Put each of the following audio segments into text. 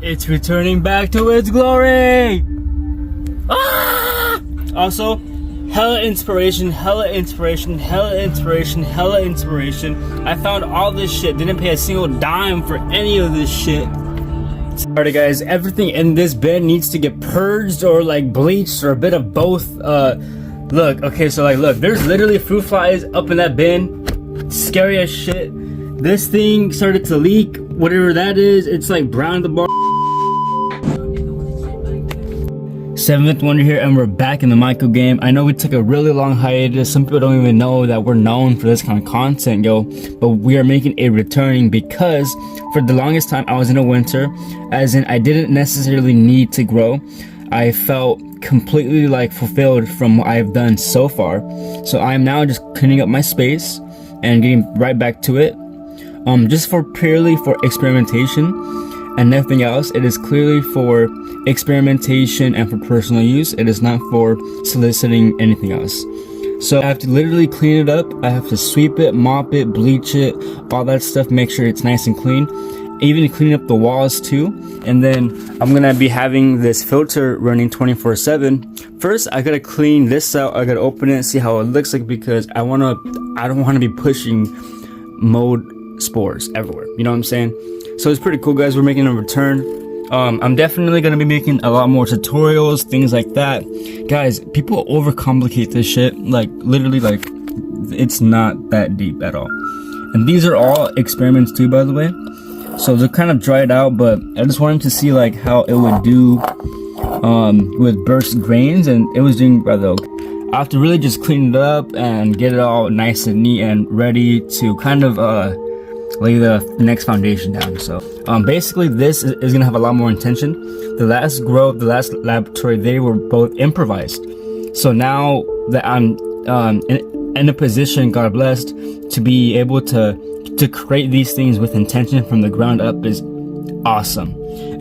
It's returning back to its glory. Ah! Also, hella inspiration. I found all this shit, didn't pay a single dime for any of this shit. Alright guys, everything in this bin needs to get purged or like bleached or a bit of both. Look, okay, so like look, there's literally fruit flies up in that bin. Scary as shit. This thing started to leak, whatever that is. It's like brown at the bar. Seventh Wonder here, and we're back in the myco game. I know we took a really long hiatus. Some people don't even know that we're known for this kind of content, yo. But we are making a returning because for the longest time I was in a winter, as in I didn't necessarily need to grow. I felt completely like fulfilled from what I've done so far. So I'm now just cleaning up my space and getting right back to it. Just for purely for experimentation and nothing else. It is clearly for experimentation and for personal use. It is not for soliciting anything else. So I have to literally clean it up. I have to sweep it, mop it, bleach it, all that stuff, make sure it's nice and clean. Even cleaning up the walls too. And then I'm gonna be having this filter running 24/7. First, I gotta clean this out. I gotta open it and see how it looks like, because I don't wanna be pushing mold spores everywhere. You know what I'm saying? So it's pretty cool, guys. We're making a return. I'm definitely gonna be making a lot more tutorials, things like that. Guys, people overcomplicate this shit. Like literally, like it's not that deep at all. And these are all experiments too, by the way. So they're kind of dried out, but I just wanted to see like how it would do with burst grains, and it was doing rather okay. I have to really just clean it up and get it all nice and neat and ready to kind of lay the next foundation down. So basically this is gonna have a lot more intention. The last grow, the last laboratory, they were both improvised. So now that I'm in a position, God blessed, to be able to create these things with intention from the ground up is awesome.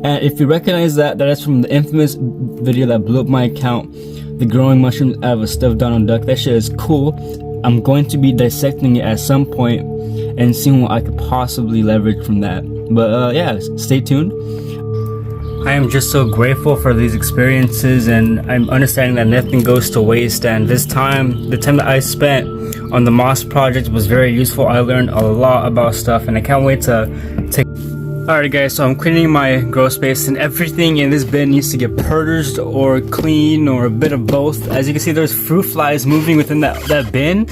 And if you recognize that is from the infamous video that blew up my account, the growing mushrooms out of a stuffed Donald Duck. That shit is cool. I'm going to be dissecting it at some point and seeing what I could possibly leverage from that. But yeah, stay tuned. I am just so grateful for these experiences, and I'm understanding that nothing goes to waste. And this time, the time that I spent on the moss project was very useful. I learned a lot about stuff, and I can't wait to take. Alright guys, so I'm cleaning my grow space, and everything in this bin needs to get purged or clean or a bit of both. As you can see, there's fruit flies moving within that bin.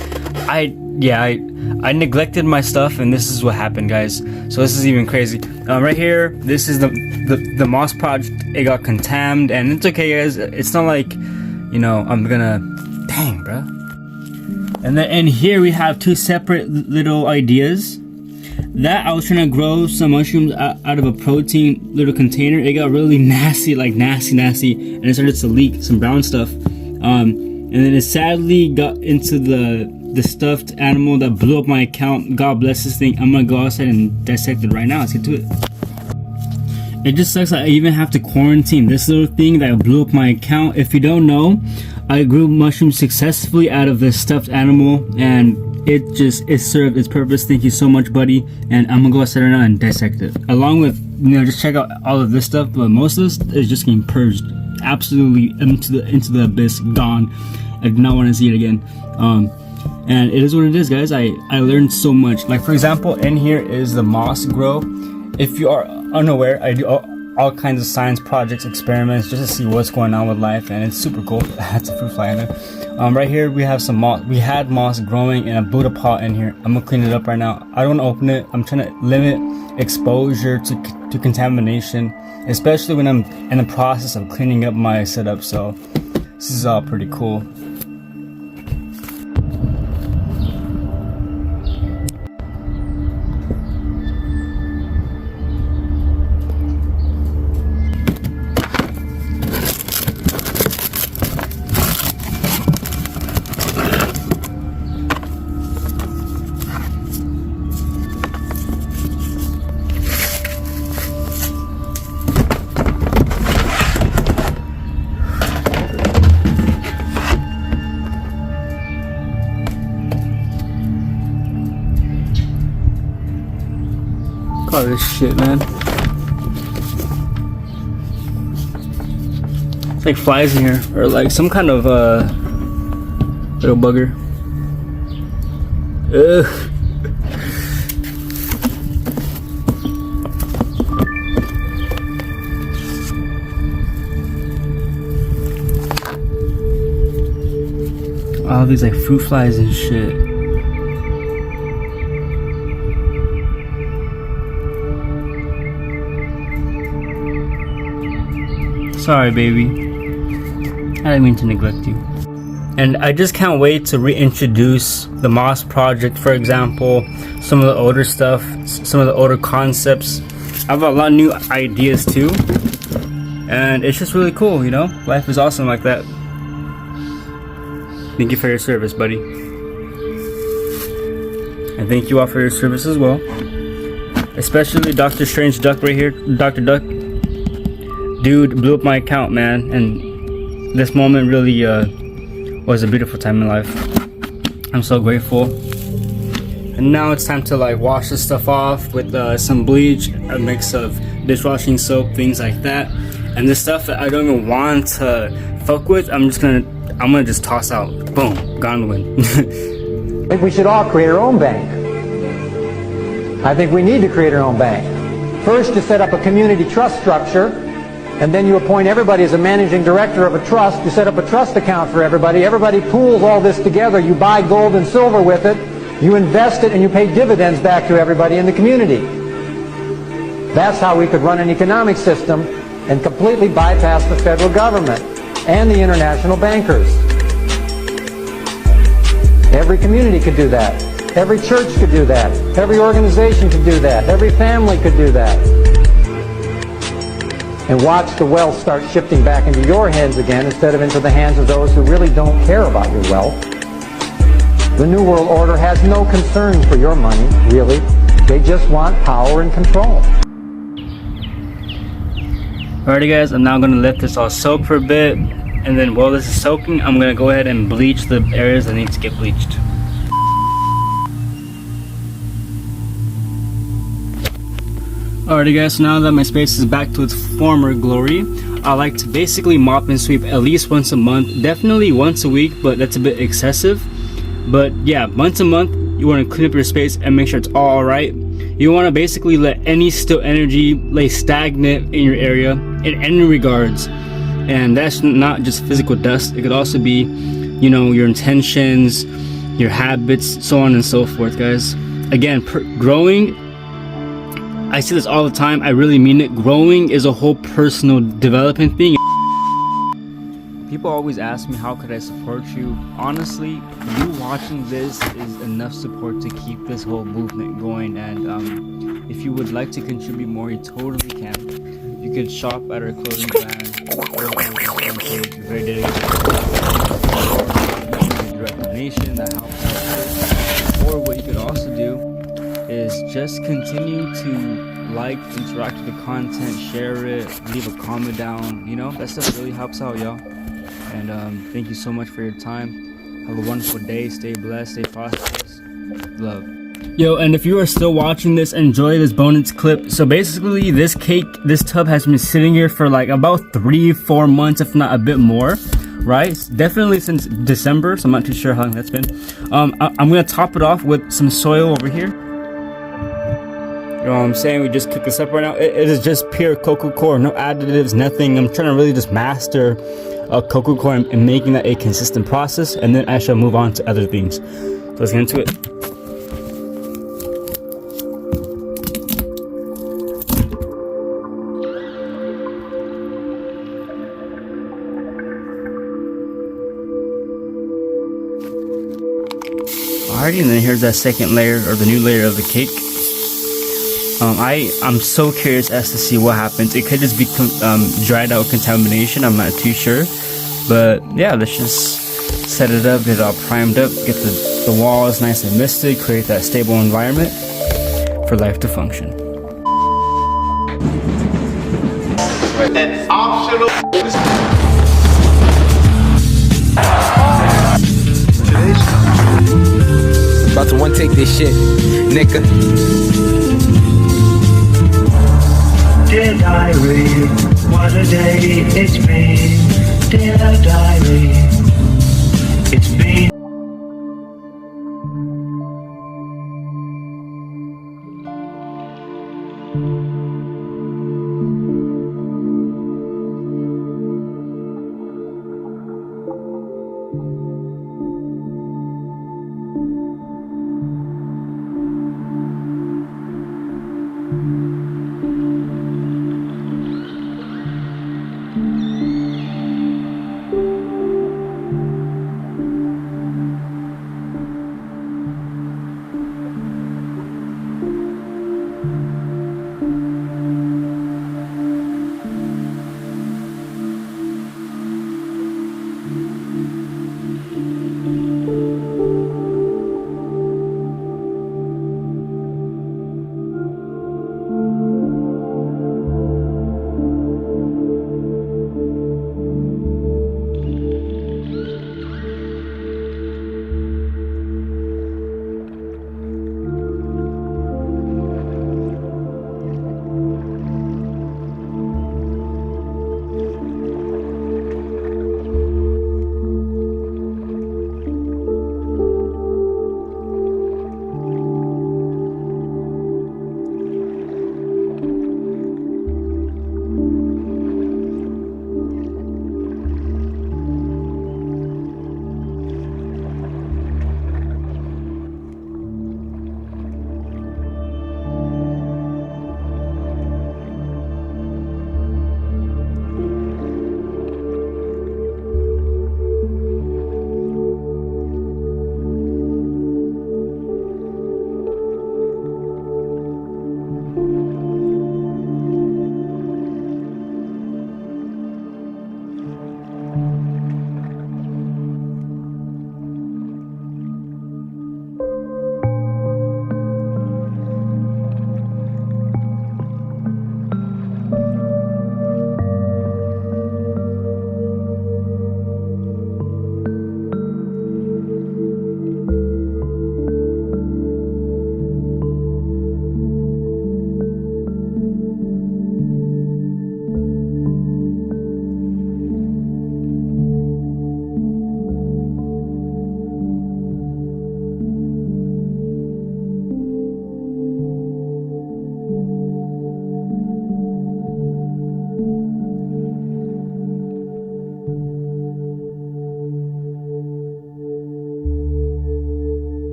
I neglected my stuff, and this is what happened, guys. So this is even crazy. Right here, this is the moss project. It got contaminated, and it's okay, guys. It's not like, you know, I'm gonna, dang, bro. And then in here we have two separate little ideas. That I was trying to grow some mushrooms out of a protein little container. It got really nasty, like nasty, and it started to leak some brown stuff. And then it sadly got into the stuffed animal that blew up my account. God bless this thing. I'm gonna go outside and dissect it right now. Let's get to it. It just sucks that I even have to quarantine this little thing that blew up my account. If you don't know, I grew mushrooms successfully out of this stuffed animal, and it served its purpose. Thank you so much, buddy. And I'm gonna go outside right now and dissect it. Along with, you know, just check out all of this stuff, but most of this is just getting purged. Absolutely into the abyss, gone. I do not want to see it again. And it is what it is, guys. I learned so much. Like for example, in here is the moss grow. If you are unaware, I do all kinds of science projects, experiments, just to see what's going on with life, and it's super cool. That's a fruit fly in there. Right here we have some moss. We had moss growing in a Buddha pot in here. I'm gonna clean it up right now. I don't want to open it. I'm trying to limit exposure to contamination, especially when I'm in the process of cleaning up my setup. So this is all pretty cool. All this shit, man. It's like flies in here, or like some kind of little bugger. Ugh. All these like fruit flies and shit. Sorry, baby. I didn't mean to neglect you. And I just can't wait to reintroduce the Moss Project, for example, some of the older stuff, some of the older concepts. I have a lot of new ideas too. And it's just really cool, you know? Life is awesome like that. Thank you for your service, buddy. And thank you all for your service as well. Especially Dr. Strange Duck right here, Dr. Duck. Dude blew up my account, man, and this moment really was a beautiful time in life. I'm so grateful. And now it's time to like wash this stuff off with some bleach, a mix of dishwashing soap, things like that. And this stuff that I don't even want to fuck with, I'm gonna just toss out. Boom, gone the wind. I think we should all create our own bank. I think we need to create our own bank. First, to set up a community trust structure. And then you appoint everybody as a managing director of a trust. You set up a trust account for everybody. Everybody pools all this together. You buy gold and silver with it. You invest it and you pay dividends back to everybody in the community. That's how we could run an economic system and completely bypass the federal government and the international bankers. Every community could do that. Every church could do that. Every organization could do that. Every family could do that. And watch the wealth start shifting back into your hands again instead of into the hands of those who really don't care about your wealth. The New World Order has no concern for your money, really. They just want power and control. Alrighty guys, I'm now going to let this all soak for a bit. And then while this is soaking, I'm going to go ahead and bleach the areas that need to get bleached. Alrighty guys, so now that my space is back to its former glory, I like to basically mop and sweep at least once a month, definitely once a week, but that's a bit excessive. But yeah, once a month, you want to clean up your space and make sure it's all alright. You want to basically let any still energy lay stagnant in your area in any regards. And that's not just physical dust, it could also be, you know, your intentions, your habits, so on and so forth, guys. Again, growing, I see this all the time, I really mean it. Growing is a whole personal development thing. People always ask me, how could I support you? Honestly, you watching this is enough support to keep this whole movement going. And if you would like to contribute more, you totally can. You could shop at our clothing brand, very dedicated direct donation that helps out. Or what you could also do is just continue to like, interact with the content, share it, leave a comment down. You know, that stuff really helps out, y'all. And thank you so much for your time. Have a wonderful day. Stay blessed, stay prosperous. Love. Yo, and if you are still watching this, enjoy this bonus clip. So basically, this tub has been sitting here for like about 3-4 months, if not a bit more, right? Definitely since December, so I'm not too sure how long that's been. I'm gonna top it off with some soil over here. You know what I'm saying? We just cook this up right now. It is just pure cocoa core, no additives, nothing. I'm trying to really just master cocoa core and making that a consistent process, and then I shall move on to other things. So let's get into it. Alrighty, and then here's that second layer, or the new layer of the cake. I'm so curious as to see what happens. It could just be dried out contamination, I'm not too sure. But yeah, let's just set it up, get it all primed up, get the walls nice and misted, create that stable environment for life to function. An optional. About to one take this shit, nigga. Dear diary, what a day it's been. in our diary. It's been